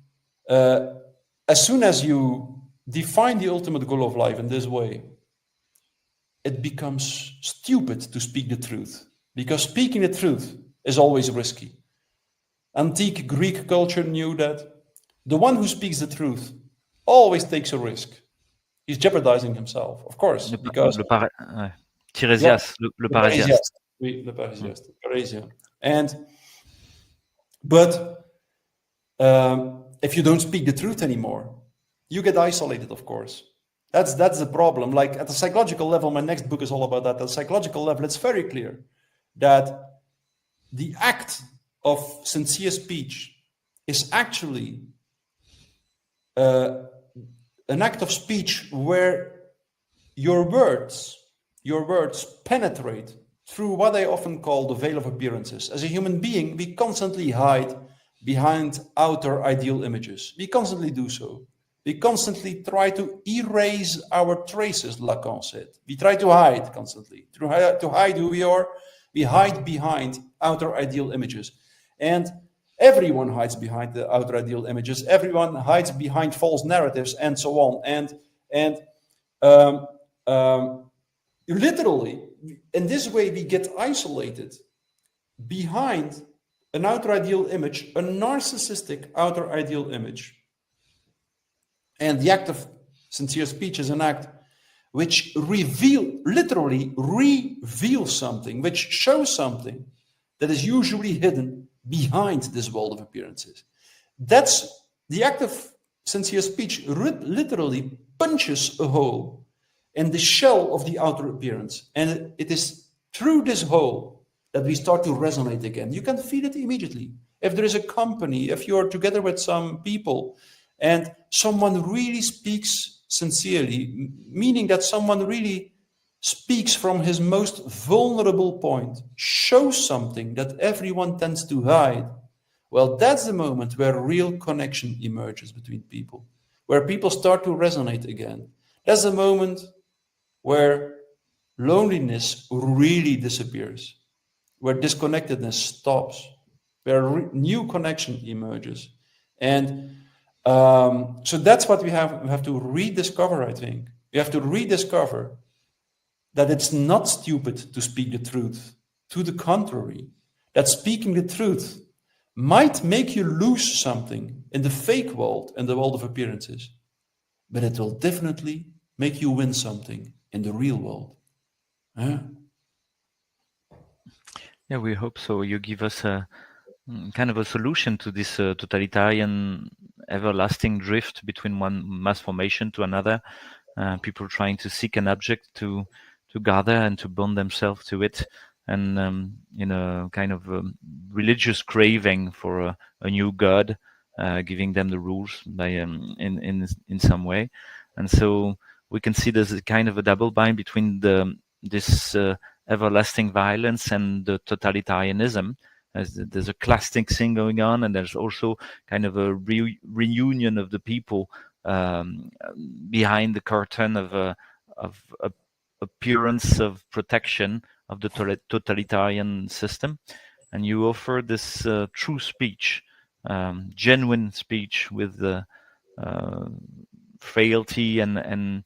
as soon as you define the ultimate goal of life in this way, it becomes stupid to speak the truth, because speaking the truth is always risky. Antique Greek culture knew that the one who speaks the truth always takes a risk. He's jeopardizing himself, of course, because... Tiresias, le Parasias. Oui, le Parasias, Parasian. But if you don't speak the truth anymore, you get isolated, of course. That's the problem. Like at the psychological level, my next book is all about that. At the psychological level, it's very clear that the act of sincere speech is actually an act of speech where your words penetrate through what I often call the veil of appearances. As a human being, we constantly hide behind outer ideal images. We constantly do so. We constantly try to erase our traces, Lacan said. We try to hide constantly. To hide who we are, we hide behind outer ideal images. And everyone hides behind the outer ideal images. Everyone hides behind false narratives and so on. Literally, in this way, we get isolated behind an outer ideal image, a narcissistic outer ideal image. And the act of sincere speech is an act which literally reveals something, which shows something that is usually hidden behind this world of appearances. That's the act of sincere speech literally punches a hole in the shell of the outer appearance. And it is through this hole that we start to resonate again. You can feel it immediately. If there is a company, if you're together with some people and someone really speaks sincerely, meaning that someone really speaks from his most vulnerable point, shows something that everyone tends to hide, well, that's the moment where real connection emerges between people, where people start to resonate again. That's the moment where loneliness really disappears, where disconnectedness stops, where new connection emerges. And so that's what we have to rediscover, I think. We have to rediscover that it's not stupid to speak the truth. To the contrary, that speaking the truth might make you lose something in the fake world and the world of appearances, but it will definitely make you win something in the real world. Huh? Yeah, we hope so. You give us a kind of a solution to this totalitarian everlasting drift between one mass formation to another, people trying to seek an object to gather and to bond themselves to it, and in a kind of religious craving for a new god, giving them the rules by in some way. And so we can see there's a kind of a double bind between this everlasting violence and the totalitarianism. There's a classic thing going on, and there's also kind of a reunion of the people behind the curtain of appearance of protection of the totalitarian system. And you offer this true speech, genuine speech with the frailty and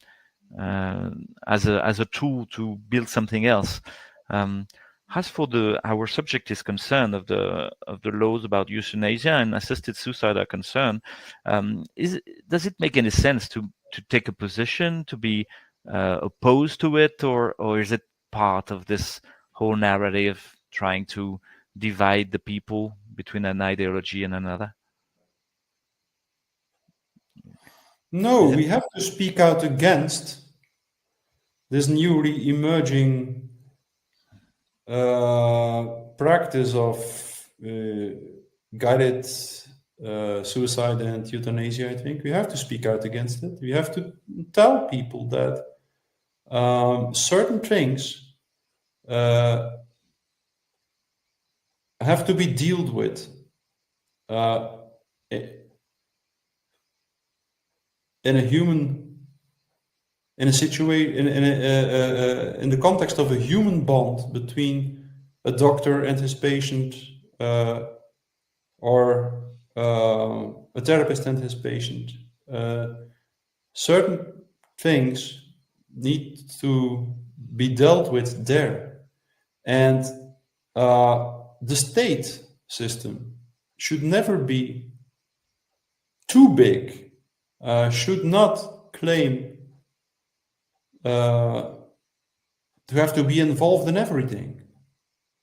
as a tool to build something else. As for our subject is concerned, of the laws about euthanasia and assisted suicide are concerned, does it make any sense to take a position, to be opposed to it, or is it part of this whole narrative trying to divide the people between an ideology and another? No, we have to speak out against this newly emerging practice of guided suicide and euthanasia. I think we have to speak out against it. We have to tell people that certain things have to be dealt with in a human, in a situation, in the context of a human bond between a doctor and his patient, or a therapist and his patient. Certain things need to be dealt with there, and the state system should never be too big, should not claim to have to be involved in everything.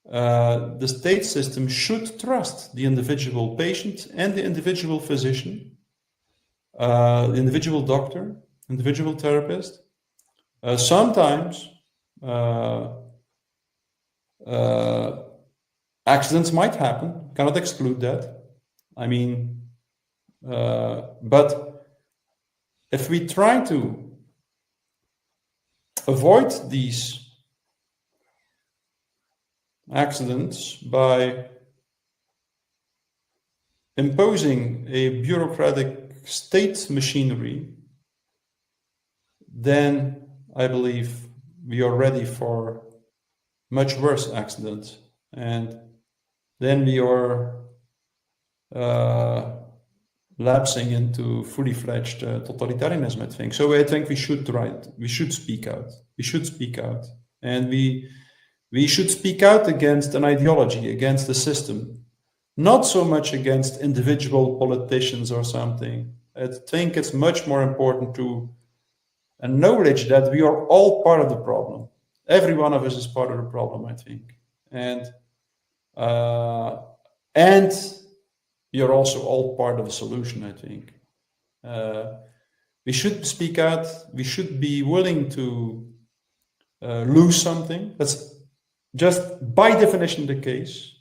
The state system should trust the individual patient and the individual physician, the individual doctor, individual therapist. Sometimes accidents might happen, cannot exclude that. I mean, but if we try to avoid these accidents by imposing a bureaucratic state machinery, then I believe we are ready for much worse accidents, and then we are lapsing into fully fledged totalitarianism, I think. So I think we should try it. We should speak out. We should speak out, and we should speak out against an ideology, against the system, not so much against individual politicians or something. I think it's much more important to acknowledge that we are all part of the problem. Every one of us is part of the problem, I think. And you're also all part of the solution, I think. We should speak out. We should be willing to lose something. That's just by definition the case.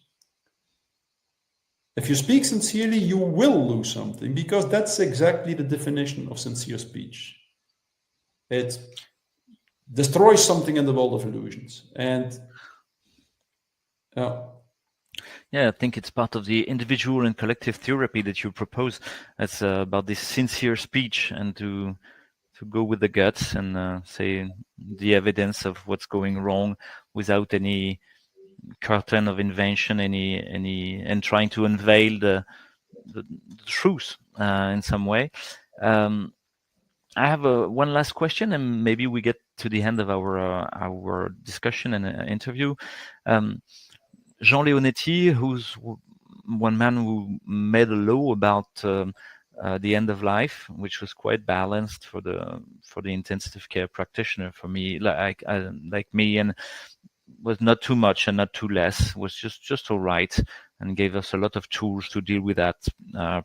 If you speak sincerely, you will lose something, because that's exactly the definition of sincere speech. It destroys something in the world of illusions. And yeah, I think it's part of the individual and collective therapy that you propose. It's about this sincere speech, and to go with the guts and say the evidence of what's going wrong without any curtain of invention, and trying to unveil the truth in some way. I have one last question, and maybe we get to the end of our discussion and interview. Jean Leonetti, who's one man who made a law about the end of life, which was quite balanced for the intensive care practitioner, for me, like me, and was not too much and not too less, was just all right, and gave us a lot of tools to deal with that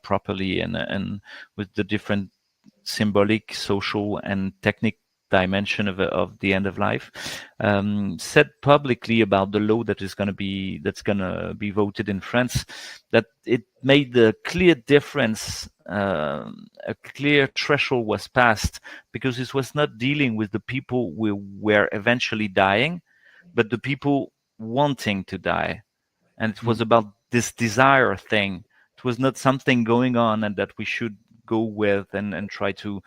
properly, and with the different symbolic, social, and technical dimension of the end of life. Said publicly about the law that's gonna be voted in France, that it made a clear difference. A clear threshold was passed, because it was not dealing with the people who were eventually dying, but the people wanting to die. And it was about this desire thing. It was not something going on and that we should go with and try to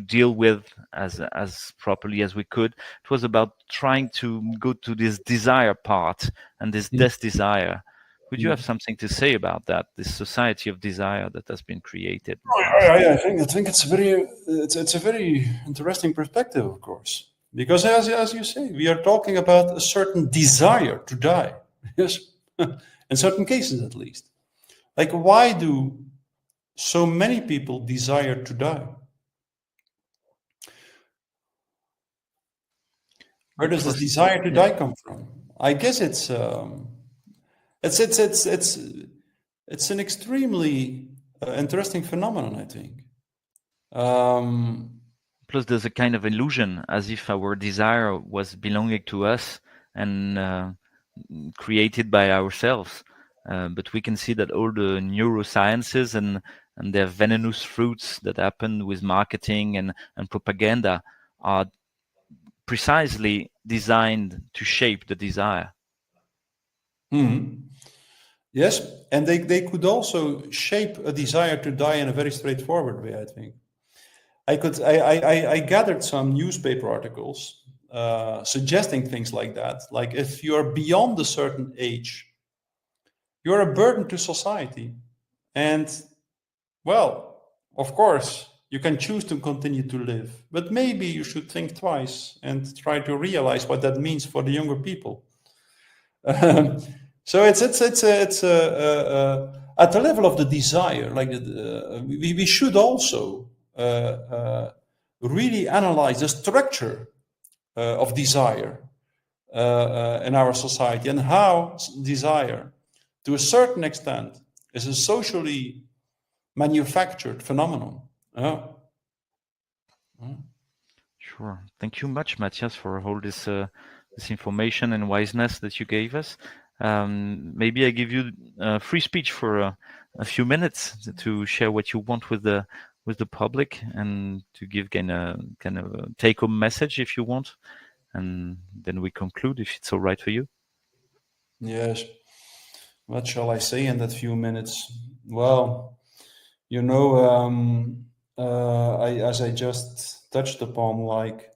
deal with as properly as we could. It was about trying to go to this desire part and this desire. Would you have something to say about that? This society of desire that has been created. I think it's a very interesting perspective, of course, because as you say, we are talking about a certain desire to die. Yes, in certain cases at least. Like, why do so many people desire to die? Where does this desire to die come from? I guess it's an extremely interesting phenomenon, I think. Plus, there's a kind of illusion, as if our desire was belonging to us and created by ourselves. But we can see that all the neurosciences and their venomous fruits that happen with marketing and propaganda are precisely designed to shape the desire. Mm-hmm. Yes, and they could also shape a desire to die in a very straightforward way, I think. I gathered some newspaper articles suggesting things like that. Like, if you're beyond a certain age, you're a burden to society. And, well, of course, You can choose to continue to live, but maybe you should think twice and try to realize what that means for the younger people. So it's at the level of the desire. Like we should also really analyze the structure of desire in our society, and how desire, to a certain extent, is a socially manufactured phenomenon. Sure. Thank you much, Matthias, for all this this information and wiseness that you gave us. Maybe I give you free speech for a few minutes to share what you want with the public, and to give kind of a take-home message if you want, and then we conclude if it's all right for you. Yes. What shall I say in that few minutes? Well, you know, as I just touched upon, like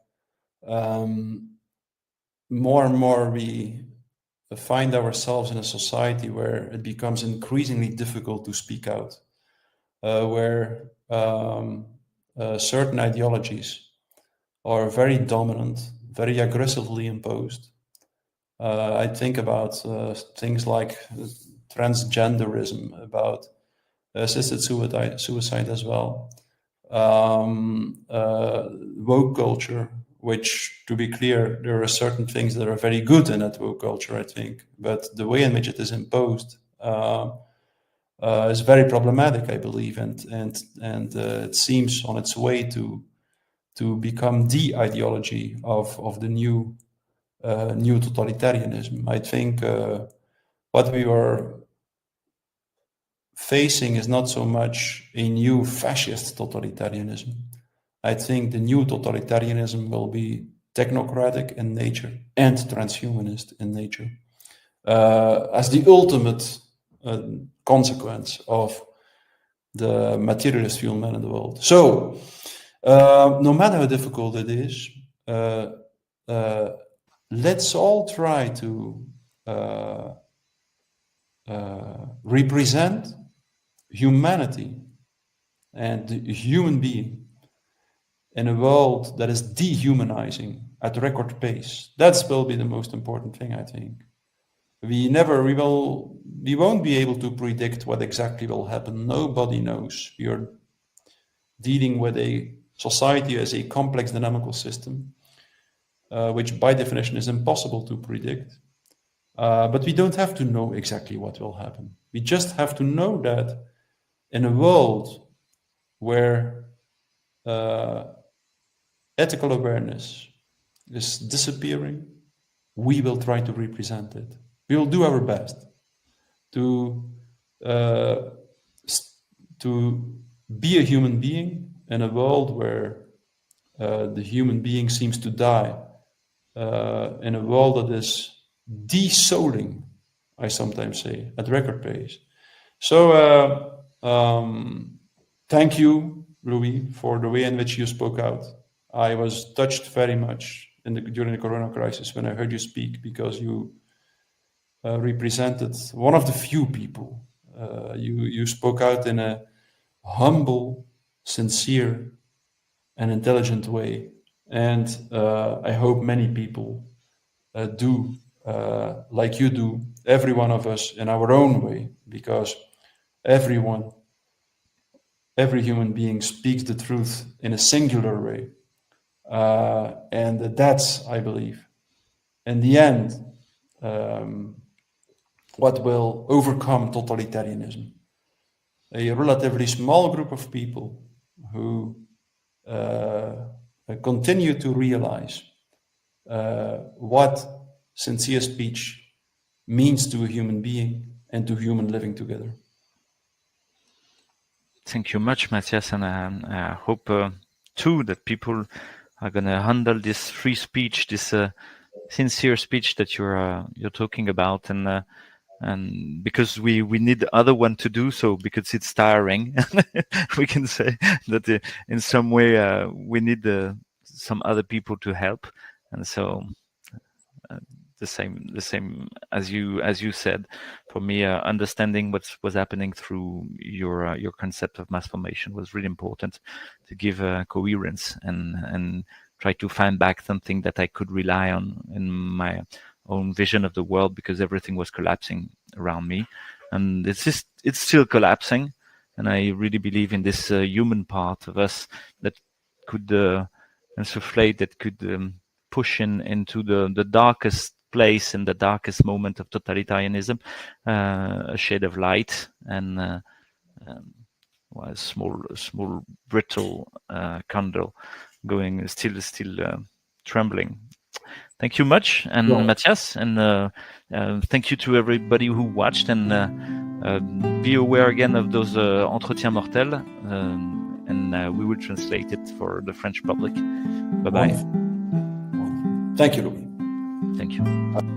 more and more we find ourselves in a society where it becomes increasingly difficult to speak out, where certain ideologies are very dominant, very aggressively imposed. I think about things like transgenderism, about assisted suicide as well, woke culture, which, to be clear, there are certain things that are very good in that woke culture, I think, but the way in which it is imposed is very problematic, I believe, and it seems on its way to become the ideology of the new totalitarianism. I think what we are facing is not so much a new fascist totalitarianism. I think the new totalitarianism will be technocratic in nature and transhumanist in nature, as the ultimate consequence of the materialist fulfillment in the world. So, no matter how difficult it is, let's all try to represent humanity and the human being in a world that is dehumanizing at record pace. That will be the most important thing, I think. We won't be able to predict what exactly will happen. Nobody knows. We are dealing with a society as a complex dynamical system, which by definition is impossible to predict. But we don't have to know exactly what will happen. We just have to know that in a world where ethical awareness is disappearing, we will try to represent it. We will do our best to be a human being in a world where the human being seems to die, in a world that is de-souling, I sometimes say, at record pace. So thank you, Louis, for the way in which you spoke out. I was touched very much during the Corona crisis when I heard you speak, because you represented one of the few people. You spoke out in a humble, sincere, and intelligent way. And I hope many people do like you do, every one of us in our own way, because every human being speaks the truth in a singular way. And that's, I believe, in the end, what will overcome totalitarianism. A relatively small group of people who continue to realize what sincere speech means to a human being and to human living together. Thank you much, Matthias, and I hope too that people are going to handle this free speech, this sincere speech that you're talking about, and because we need the other one to do so, because it's tiring. We can say that in some way we need some other people to help, and so the same as you said. For me, understanding what was happening through your concept of mass formation was really important to give coherence and try to find back something that I could rely on in my own vision of the world, because everything was collapsing around me, and it's still collapsing. And I really believe in this human part of us that could insufflate, that could push into the darkest place, in the darkest moment of totalitarianism, a shade of light, and a small brittle candle going, still trembling. Thank you much, and Mattias, and thank you to everybody who watched, and be aware again of those Entretiens Mortels, and we will translate it for the French public. Bye-bye. Thank you, Louis. Thank you.